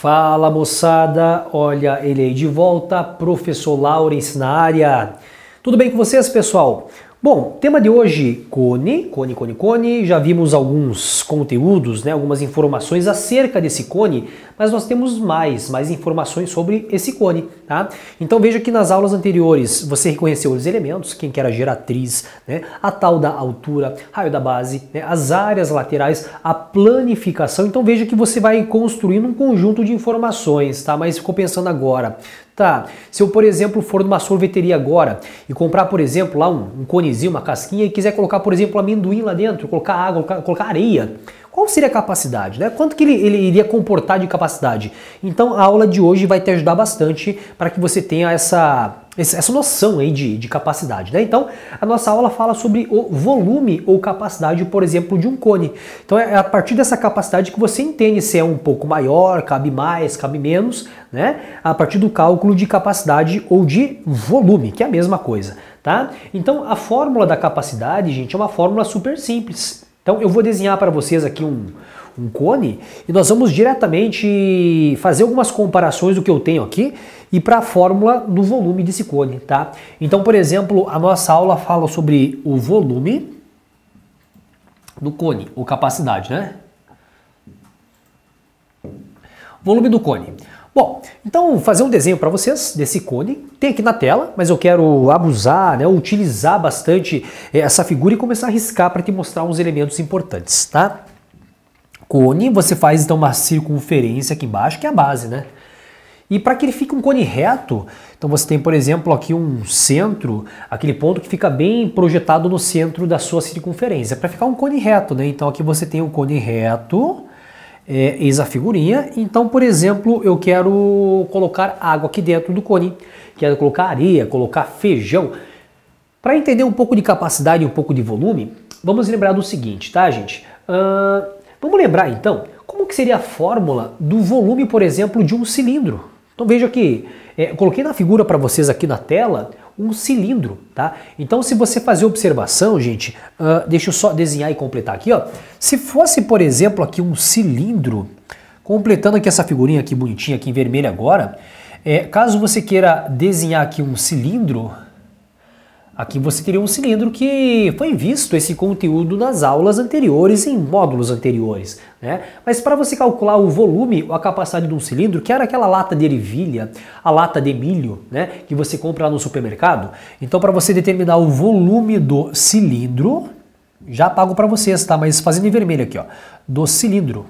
Fala moçada, olha ele aí de volta, professor Laurence na área. Tudo bem com vocês, pessoal? Bom, tema de hoje, cone, já vimos alguns conteúdos, né, algumas informações acerca desse cone, mas nós temos mais informações sobre esse cone, tá? Então veja que nas aulas anteriores você reconheceu os elementos, quem que era a geratriz, né, a tal da altura, raio da base, né, as áreas laterais, a planificação. Então veja que você vai construindo um conjunto de informações, tá? Mas ficou pensando agora, tá, se eu, por exemplo, for numa sorveteria agora e comprar, por exemplo, lá um conezinho, uma casquinha e quiser colocar, por exemplo, amendoim lá dentro, colocar água, colocar areia, qual seria a capacidade, né? Quanto que ele iria comportar de capacidade? Então a aula de hoje vai te ajudar bastante para que você tenha essa noção aí de capacidade, né? Então a nossa aula fala sobre o volume ou capacidade, por exemplo, de um cone. Então é a partir dessa capacidade que você entende se é um pouco maior, cabe mais, cabe menos, né? A partir do cálculo de capacidade ou de volume, que é a mesma coisa, tá? Então a fórmula da capacidade, gente, é uma fórmula super simples. Então eu vou desenhar para vocês aqui um cone e nós vamos diretamente fazer algumas comparações do que eu tenho aqui e para a fórmula do volume desse cone, tá? Então, por exemplo, a nossa aula fala sobre o volume do cone, ou capacidade, né? Volume do cone. Bom, então fazer um desenho para vocês desse cone, tem aqui na tela, mas eu quero abusar, né, utilizar bastante essa figura e começar a riscar para te mostrar uns elementos importantes, tá? Cone, você faz então uma circunferência aqui embaixo, que é a base, né? E para que ele fique um cone reto, então você tem, por exemplo, aqui um centro, aquele ponto que fica bem projetado no centro da sua circunferência, para ficar um cone reto, né? Então aqui você tem um cone reto, eis a figurinha. Então, por exemplo, eu quero colocar água aqui dentro do cone, quero colocar areia, colocar feijão. Para entender um pouco de capacidade e um pouco de volume, vamos lembrar do seguinte, tá, gente? Vamos lembrar, então, como que seria a fórmula do volume, por exemplo, de um cilindro. Então veja que eu coloquei na figura para vocês aqui na tela um cilindro, tá? Então se você fazer observação, gente, deixa eu só desenhar e completar aqui, ó. Se fosse, por exemplo, aqui um cilindro, completando aqui essa figurinha aqui bonitinha aqui em vermelho agora, caso você queira desenhar aqui um cilindro, aqui você teria um cilindro que foi visto esse conteúdo nas aulas anteriores, em módulos anteriores, né? Mas para você calcular o volume ou a capacidade de um cilindro, que era aquela lata de ervilha, a lata de milho, né, que você compra lá no supermercado, então para você determinar o volume do cilindro, já apago para vocês, tá? Mas fazendo em vermelho aqui, ó, do cilindro.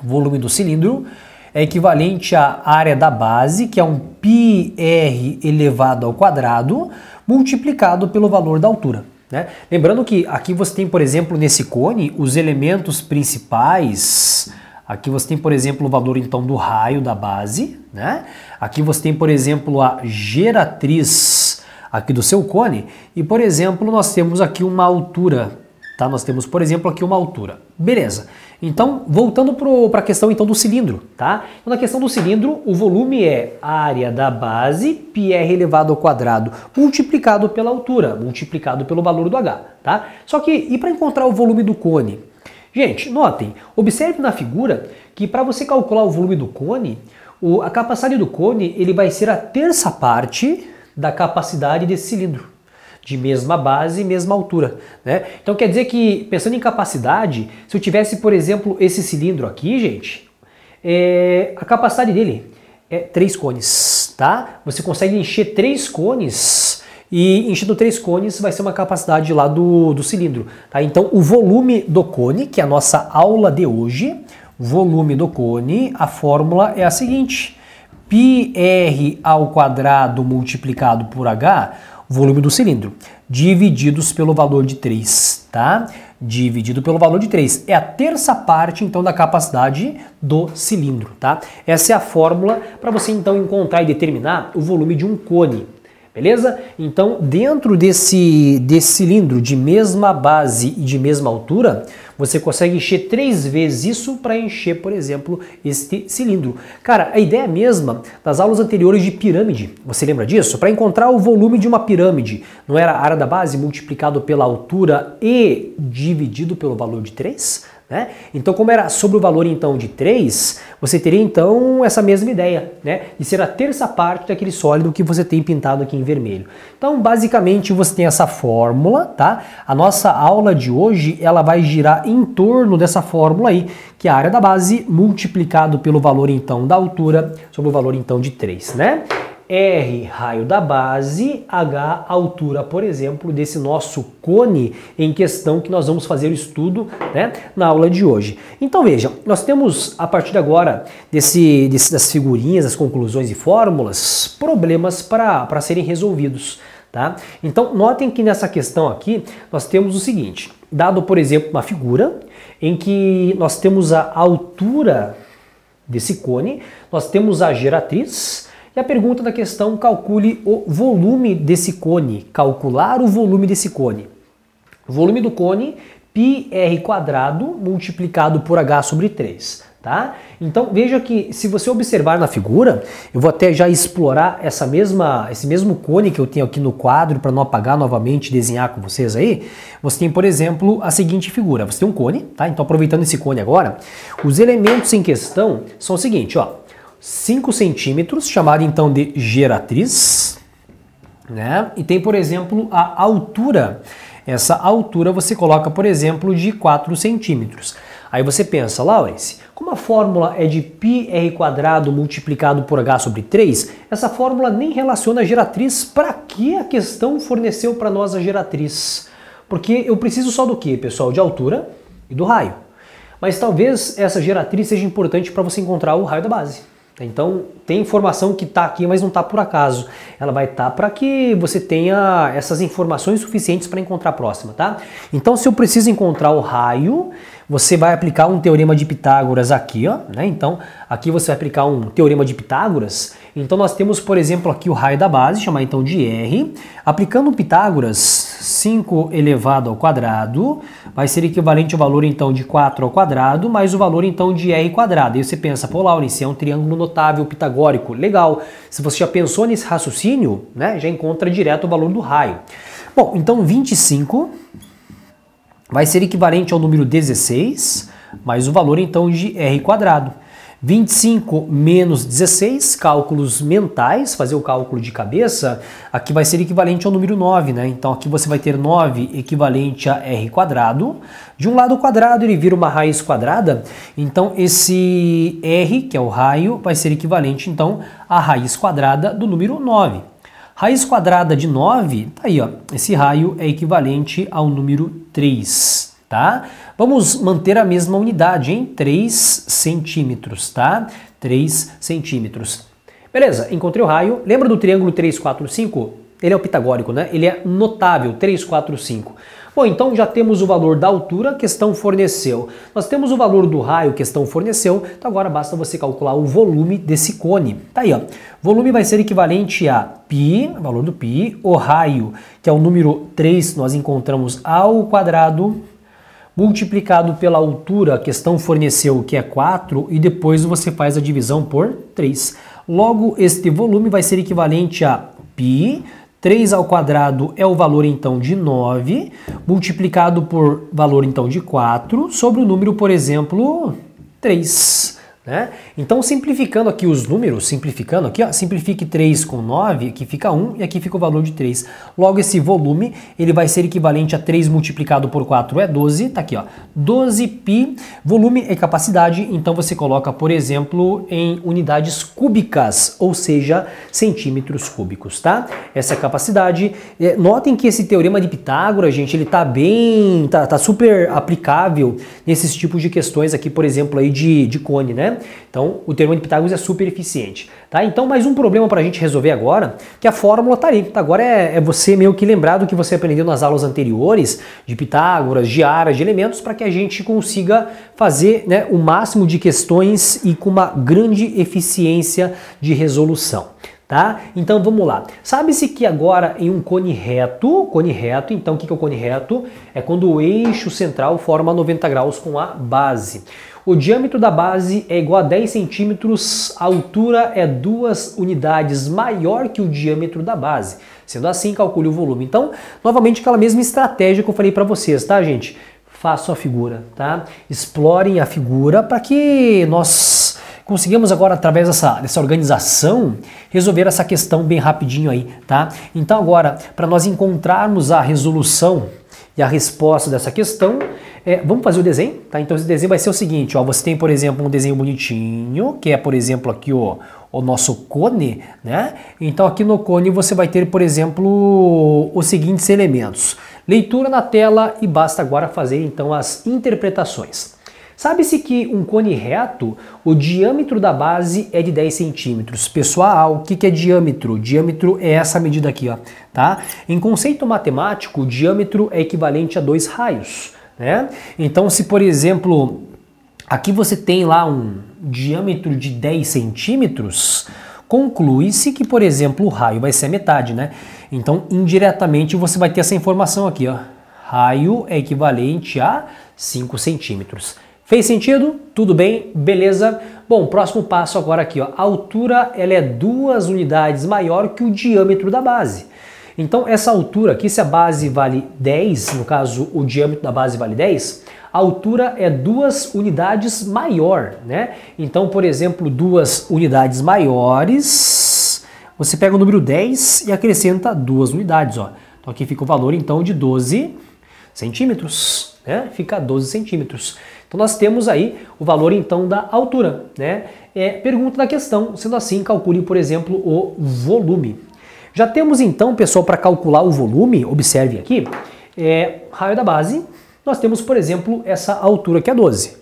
O volume do cilindro é equivalente à área da base, que é um πr elevado ao quadrado, multiplicado pelo valor da altura, né? Lembrando que aqui você tem, por exemplo, nesse cone, os elementos principais. Aqui você tem, por exemplo, o valor então do raio da base, né? Aqui você tem, por exemplo, a geratriz aqui do seu cone e, por exemplo, nós temos aqui uma altura, tá? Nós temos, por exemplo, aqui uma altura. Beleza. Então, voltando para a questão então do cilindro, tá? Então, na questão do cilindro, o volume é a área da base, πr elevado ao quadrado, multiplicado pela altura, multiplicado pelo valor do h, tá? Só que, e para encontrar o volume do cone? Gente, notem, observe na figura que para você calcular o volume do cone, a capacidade do cone ele vai ser a terça parte da capacidade desse cilindro. De mesma base e mesma altura, né? Então quer dizer que, pensando em capacidade, se eu tivesse, por exemplo, esse cilindro aqui, gente, a capacidade dele é 3 cones, tá? Você consegue encher 3 cones e enchendo 3 cones vai ser uma capacidade lá do cilindro, tá? Então o volume do cone, que é a nossa aula de hoje, volume do cone, a fórmula é a seguinte, πr ao quadrado multiplicado por h, volume do cilindro, divididos pelo valor de 3, tá? Dividido pelo valor de 3. É a terça parte, então, da capacidade do cilindro, tá? Essa é a fórmula para você, então, encontrar e determinar o volume de um cone, beleza? Então, dentro desse cilindro de mesma base e de mesma altura, você consegue encher 3 vezes isso para encher, por exemplo, este cilindro. Cara, a ideia é a mesma das aulas anteriores de pirâmide. Você lembra disso? Para encontrar o volume de uma pirâmide, não era a área da base multiplicado pela altura e dividido pelo valor de 3? né? Então, como era sobre o valor então de 3, você teria então essa mesma ideia, né? De ser a terça parte daquele sólido que você tem pintado aqui em vermelho. Então, basicamente, você tem essa fórmula, tá? A nossa aula de hoje, ela vai girar em torno dessa fórmula aí, que é a área da base multiplicado pelo valor então da altura sobre o valor então de 3, né? R, raio da base, H, altura, por exemplo, desse nosso cone em questão que nós vamos fazer o estudo, né, na aula de hoje. Então veja, nós temos a partir de agora das figurinhas, das conclusões e fórmulas, problemas para serem resolvidos. Tá? Então notem que nessa questão aqui nós temos o seguinte, dado por exemplo uma figura em que nós temos a altura desse cone, nós temos a geratriz. E a pergunta da questão, calcule o volume desse cone, calcular o volume desse cone. O volume do cone, πr² multiplicado por h sobre 3. Tá? Então veja que se você observar na figura, eu vou até já explorar esse mesmo cone que eu tenho aqui no quadro para não apagar novamente e desenhar com vocês aí. Você tem, por exemplo, a seguinte figura. Você tem um cone, tá? Então aproveitando esse cone agora, os elementos em questão são o seguinte, ó. 5 centímetros, chamado então de geratriz, né? E tem, por exemplo, a altura. Essa altura você coloca, por exemplo, de 4 centímetros. Aí você pensa, Laurence, como a fórmula é de πr² multiplicado por h sobre 3, essa fórmula nem relaciona a geratriz. Para que a questão forneceu para nós a geratriz? Porque eu preciso só do quê, pessoal? De altura e do raio. Mas talvez essa geratriz seja importante para você encontrar o raio da base. Então, tem informação que está aqui, mas não está por acaso. Ela vai estar para que você tenha essas informações suficientes para encontrar a próxima, tá? Então, se eu preciso encontrar o raio, você vai aplicar um teorema de Pitágoras aqui, ó, né? Então, aqui você vai aplicar um teorema de Pitágoras. Então, nós temos, por exemplo, aqui o raio da base, chamar então de R. Aplicando o Pitágoras, 5 elevado ao quadrado, vai ser equivalente ao valor então de 4 ao quadrado, mais o valor então de R quadrado. Aí você pensa, pô, Laurence, é um triângulo notável pitagórico. Legal. Se você já pensou nesse raciocínio, né, já encontra direto o valor do raio. Bom, então 25 vai ser equivalente ao número 16, mais o valor então de R quadrado. 25 menos 16, cálculos mentais, fazer o cálculo de cabeça, aqui vai ser equivalente ao número 9, né? Então aqui você vai ter 9 equivalente a R quadrado. De um lado o quadrado ele vira uma raiz quadrada, então esse R, que é o raio, vai ser equivalente então à raiz quadrada do número 9. Raiz quadrada de 9, tá aí, ó, esse raio é equivalente ao número 3. Tá? Vamos manter a mesma unidade, em 3 centímetros, tá? 3 centímetros. Beleza, encontrei o raio. Lembra do triângulo 3, 4, 5? Ele é o pitagórico, né? Ele é notável, 3, 4, 5. Bom, então já temos o valor da altura, questão forneceu. Nós temos o valor do raio, questão forneceu. Então agora basta você calcular o volume desse cone. Tá aí, ó. Volume vai ser equivalente a π, valor do π, o raio, que é o número 3, nós encontramos ao quadrado, multiplicado pela altura, a questão forneceu que é 4, e depois você faz a divisão por 3. Logo, este volume vai ser equivalente a π, 3 ao quadrado é o valor então de 9, multiplicado por valor então de 4, sobre o número, por exemplo, 3. Né? Então, simplificando aqui os números, simplificando aqui, ó, simplifique 3 com 9, aqui fica 1 e aqui fica o valor de 3. Logo, esse volume ele vai ser equivalente a 3 multiplicado por 4 é 12, tá aqui, ó, 12π, volume é capacidade, então você coloca, por exemplo, em unidades cúbicas, ou seja, centímetros cúbicos, tá? Essa é a capacidade. Notem que esse teorema de Pitágoras, gente, ele tá super aplicável nesses tipos de questões aqui, por exemplo, aí de cone, né? Então, o teorema de Pitágoras é super eficiente, tá? Então, mais um problema para a gente resolver agora, que a fórmula tá ali. Agora é você meio que lembrar do que você aprendeu nas aulas anteriores, de Pitágoras, de áreas, de elementos, para que a gente consiga fazer, né, o máximo de questões e com uma grande eficiência de resolução. Tá? Então vamos lá. Sabe-se que agora em um cone reto, então o que é o cone reto? É quando o eixo central forma 90 graus com a base. O diâmetro da base é igual a 10 centímetros, a altura é 2 unidades maior que o diâmetro da base. Sendo assim, calcule o volume. Então, novamente, aquela mesma estratégia que eu falei para vocês, tá, gente? façam a figura, tá? Explorem a figura para que nós conseguimos agora, através dessa organização, resolver essa questão bem rapidinho aí, tá? Então agora, para nós encontrarmos a resolução e a resposta dessa questão, vamos fazer o desenho, tá? Então esse desenho vai ser o seguinte, ó, você tem, por exemplo, um desenho bonitinho, que é, por exemplo, aqui o nosso cone, né? Então aqui no cone você vai ter, por exemplo, os seguintes elementos. Leitura na tela e basta agora fazer então as interpretações. Sabe-se que um cone reto, o diâmetro da base é de 10 centímetros. Pessoal, o que é diâmetro? Diâmetro é essa medida aqui, ó, tá? Em conceito matemático, o diâmetro é equivalente a 2 raios, né? Então, se por exemplo, aqui você tem lá um diâmetro de 10 centímetros, conclui-se que, por exemplo, o raio vai ser a metade, né? Então, indiretamente, você vai ter essa informação aqui, ó. Raio é equivalente a 5 centímetros. Fez sentido? Tudo bem? Beleza? Bom, próximo passo agora aqui, ó. A altura ela é 2 unidades maior que o diâmetro da base. Então essa altura aqui, se a base vale 10, no caso o diâmetro da base vale 10, a altura é 2 unidades maior, né? Então, por exemplo, 2 unidades maiores, você pega o número 10 e acrescenta 2 unidades, ó. Então aqui fica o valor então de 12 centímetros, né? Fica 12 centímetros. Então nós temos aí o valor então da altura, né? Pergunta da questão, sendo assim, calcule, por exemplo, o volume. Já temos então, pessoal, para calcular o volume, observe aqui, raio da base, nós temos, por exemplo, essa altura que é 12.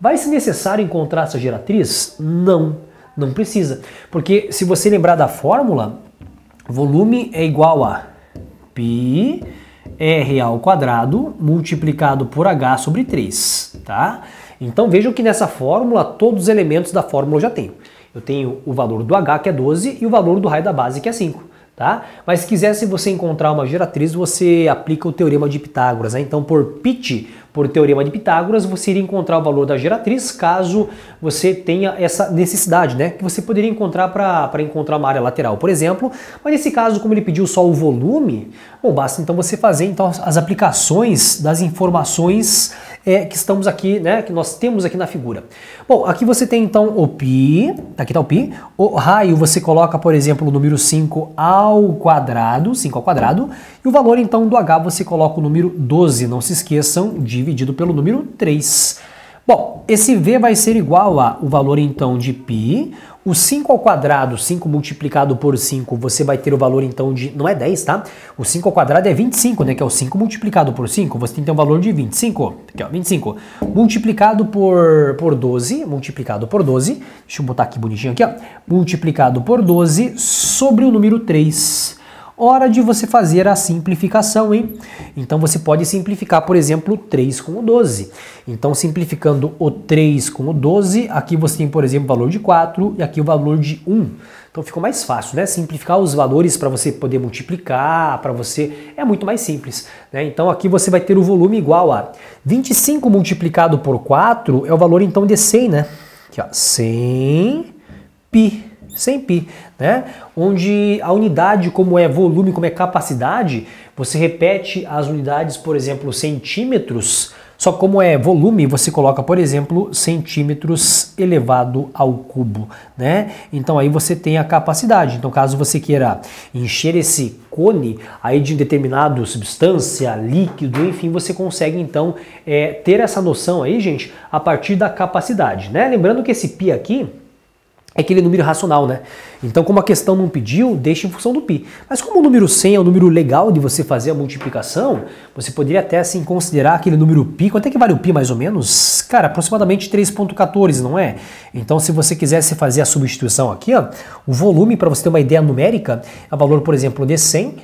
Vai ser necessário encontrar essa geratriz? Não, não precisa, porque se você lembrar da fórmula, volume é igual a π R ao quadrado multiplicado por H sobre 3, tá? Então vejam que nessa fórmula, todos os elementos da fórmula eu já tenho. Eu tenho o valor do H, que é 12, e o valor do raio da base, que é 5, tá? Mas se quisesse você encontrar uma geratriz, você aplica o teorema de Pitágoras, né? Então por π, por teorema de Pitágoras, você iria encontrar o valor da geratriz caso você tenha essa necessidade, né? Que você poderia encontrar para encontrar uma área lateral, por exemplo. Mas nesse caso, como ele pediu só o volume, bom, basta então você fazer então, as aplicações das informações que estamos aqui, né? Que nós temos aqui na figura. Bom, aqui você tem então o π, aqui está o π. O raio você coloca, por exemplo, o número 5 ao quadrado, e o valor então do H você coloca o número 12, não se esqueçam, dividido pelo número 3. Bom, esse V vai ser igual a o valor então de π, o 5 ao quadrado, 5 multiplicado por 5, você vai ter o valor então de, não é 10, tá? O 5 ao quadrado é 25, né? Que é o 5 multiplicado por 5, você tem que ter um valor de 25, aqui ó, 25, multiplicado por 12, deixa eu botar aqui bonitinho aqui ó, multiplicado por 12 sobre o número 3. Hora de você fazer a simplificação, hein? Então você pode simplificar, por exemplo, 3 com o 12. Então simplificando o 3 com o 12, aqui você tem, por exemplo, o valor de 4 e aqui o valor de 1. Então ficou mais fácil, né? Simplificar os valores para você poder multiplicar, para você... é muito mais simples, né? Então aqui você vai ter o volume igual a 25 multiplicado por 4 é o valor então de 100, né? Aqui ó, 100 π. 100 π, né? Onde a unidade, como é volume, como é capacidade, você repete as unidades, por exemplo, centímetros, só como é volume, você coloca, por exemplo, centímetros elevado ao cubo, né? Então aí você tem a capacidade. Então caso você queira encher esse cone aí de determinada substância, líquido, enfim, você consegue então ter essa noção aí, gente, a partir da capacidade, né? Lembrando que esse π aqui é aquele número racional, né? Então, como a questão não pediu, deixa em função do π. Mas como o número 100 é um número legal de você fazer a multiplicação, você poderia até assim considerar aquele número π. Quanto é que vale o π mais ou menos? Cara, aproximadamente 3,14, não é? Então, se você quisesse fazer a substituição aqui, ó, o volume, para você ter uma ideia numérica, é o valor, por exemplo, de 100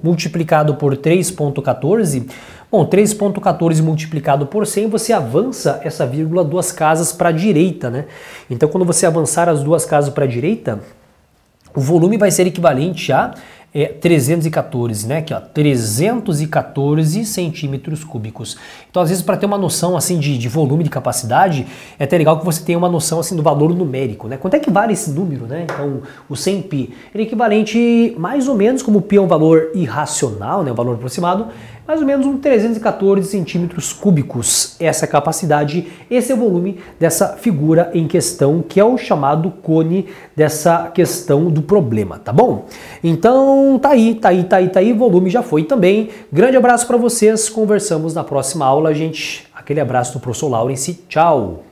multiplicado por 3,14. Bom, 3,14 multiplicado por 100, você avança essa vírgula 2 casas para a direita, né? Então, quando você avançar as 2 casas para a direita, o volume vai ser equivalente a 314, né? Aqui, ó, 314 centímetros cúbicos. Então, às vezes, para ter uma noção assim de volume, de capacidade, é até legal que você tenha uma noção assim do valor numérico, né? Quanto é que vale esse número, né? Então, o 100π, ele é equivalente mais ou menos, como o π é um valor irracional, né? Um valor aproximado, mais ou menos uns 314 centímetros cúbicos. Essa é a capacidade, esse é o volume dessa figura em questão, que é o chamado cone dessa questão do problema, tá bom? Então, tá aí, volume já foi também. Grande abraço para vocês, conversamos na próxima aula, gente. Aquele abraço do professor Laurence, tchau!